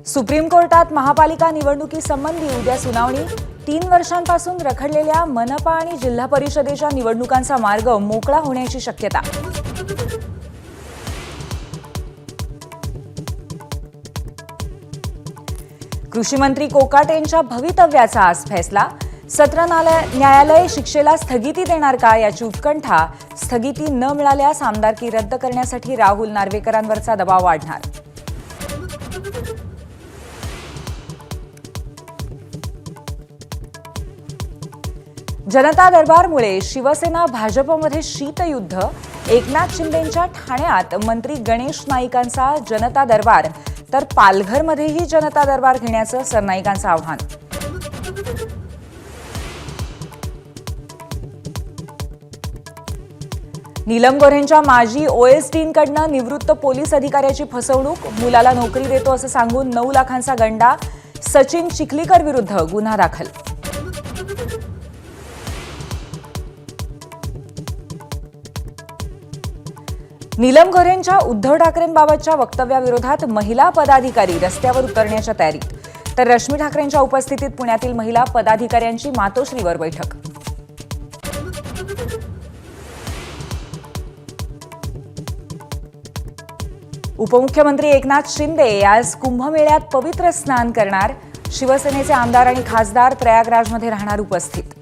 Supreme कोर्टात महापालिका निवडणुकीसंबंधी उद्या सुनावणी। 3 वर्षांपासून रखडलेल्या मनपा आणि जिल्हा परिषदेच्या निवडणुकांचा मार्ग मोकळा होण्याची शक्यता। कृषी मंत्री कोकाटेंच्या भवितव्याचा आज फैसला। सत्र न्यायालय शिक्षेला स्थगिती देणार का याची उत्कंठा। स्थगिती न मिळाल्यास आमदारकी रद्द करण्यासाठी राहुल नार्वेकरांवरचा दबाव वाढणार। जनता दरबारमुळे शिवसेना भाजपमध्ये शीतयुद्ध। एकनाथ शिंदेंच्या ठाण्यात मंत्री गणेश नाईकांचा जनता दरबार, तर पालघरमध्येही जनता दरबार घेण्याचं सरनाईकांचं आव्हान। नीलम गोऱ्हेंच्या माजी ओएसडींकडनं निवृत्त पोलीस अधिकाऱ्याची फसवणूक। मुलाला नोकरी देतो असं सांगून 9 लाखांचा गंडा। सचिन चिखलीकर विरुद्ध गुन्हा दाखल। नीलम गोऱ्हेंच्या उद्धव ठाकरेंबाबतच्या वक्तव्याविरोधात महिला पदाधिकारी रस्त्यावर उतरण्याच्या तयारीत, तर रश्मी ठाकरेंच्या उपस्थितीत पुण्यातील महिला पदाधिकाऱ्यांची मातोश्रीवर बैठक। उपमुख्यमंत्री एकनाथ शिंदे आज कुंभमेळ्यात पवित्र स्नान करणार। शिवसेनेचे आमदार आणि खासदार प्रयागराजमध्ये राहणार उपस्थित।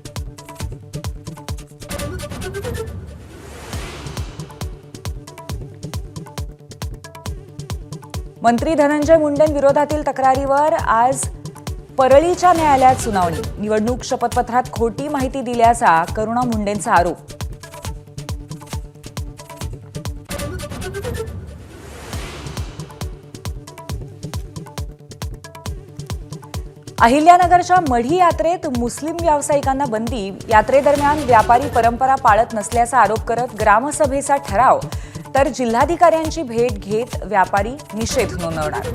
मंत्री धनंजय मुंडेंविरोधातील तक्रारीवर आज परळीच्या न्यायालयात सुनावणी। निवडणूक शपथपत्रात खोटी माहिती दिल्याचा करुणा मुंडेंचा आरोप। अहिल्यानगरच्या मढी यात्रेत मुस्लिम व्यावसायिकांना बंदी। यात्रेदरम्यान व्यापारी परंपरा पाळत नसल्याचा आरोप करत ग्रामसभेचा ठराव, तर जिल्हाधिकाऱ्यांची भेट घेत व्यापारी निषेध नोंदवणार।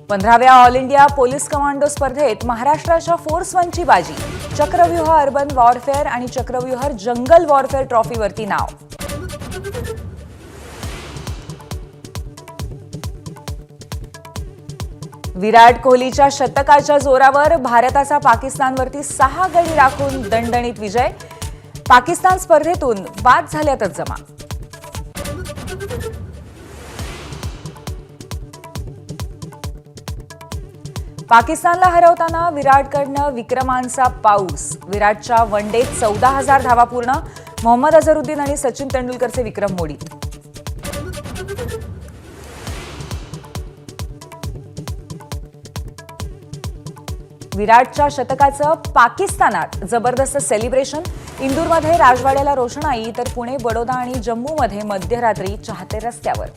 पंधराव्या ऑल इंडिया पोलीस कमांडो स्पर्धेत महाराष्ट्राच्या फोर्स 1ची बाजी। चक्रव्यूह अर्बन वॉरफेअर आणि चक्रव्यूह जंगल वॉरफेअर ट्रॉफीवरती नाव। विराट कोहलीच्या शतकाच्या जोरावर भारताचा पाकिस्तानवरती 6 गडी राखून दणदणीत विजय। पाकिस्तान स्पर्धेतून बाद झाल्यातच जमा। पाकिस्तानला हरवताना विराटकडनं विक्रमांचा पाऊस। विराटच्या वनडेत 14,000 धावा पूर्ण। मोहम्मद अझरुद्दीन आणि सचिन तेंडुलकरचे विक्रम मोडीत। विराटच्या शतकाचं पाकिस्तानात जबरदस्त सेलिब्रेशन। इंदूरमध्ये राजवाड्याला रोषणाई, तर पुणे, बडोदा आणि जम्मूमध्ये मध्यरात्री चाहते रस्त्यावर।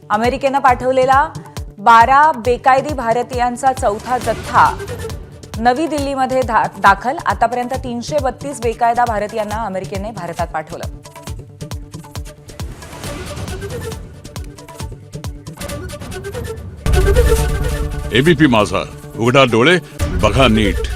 अमेरिकेनं पाठवलेला 12 बेकायदी भारतीयांचा चौथा जथ्था नवी दिल्लीमध्ये दाखल। आतापर्यंत 332 बेकायदा भारतीयांना अमेरिकेने भारतात पाठवलं। एबीपी माझा, उघडा डोळे बघा नीट।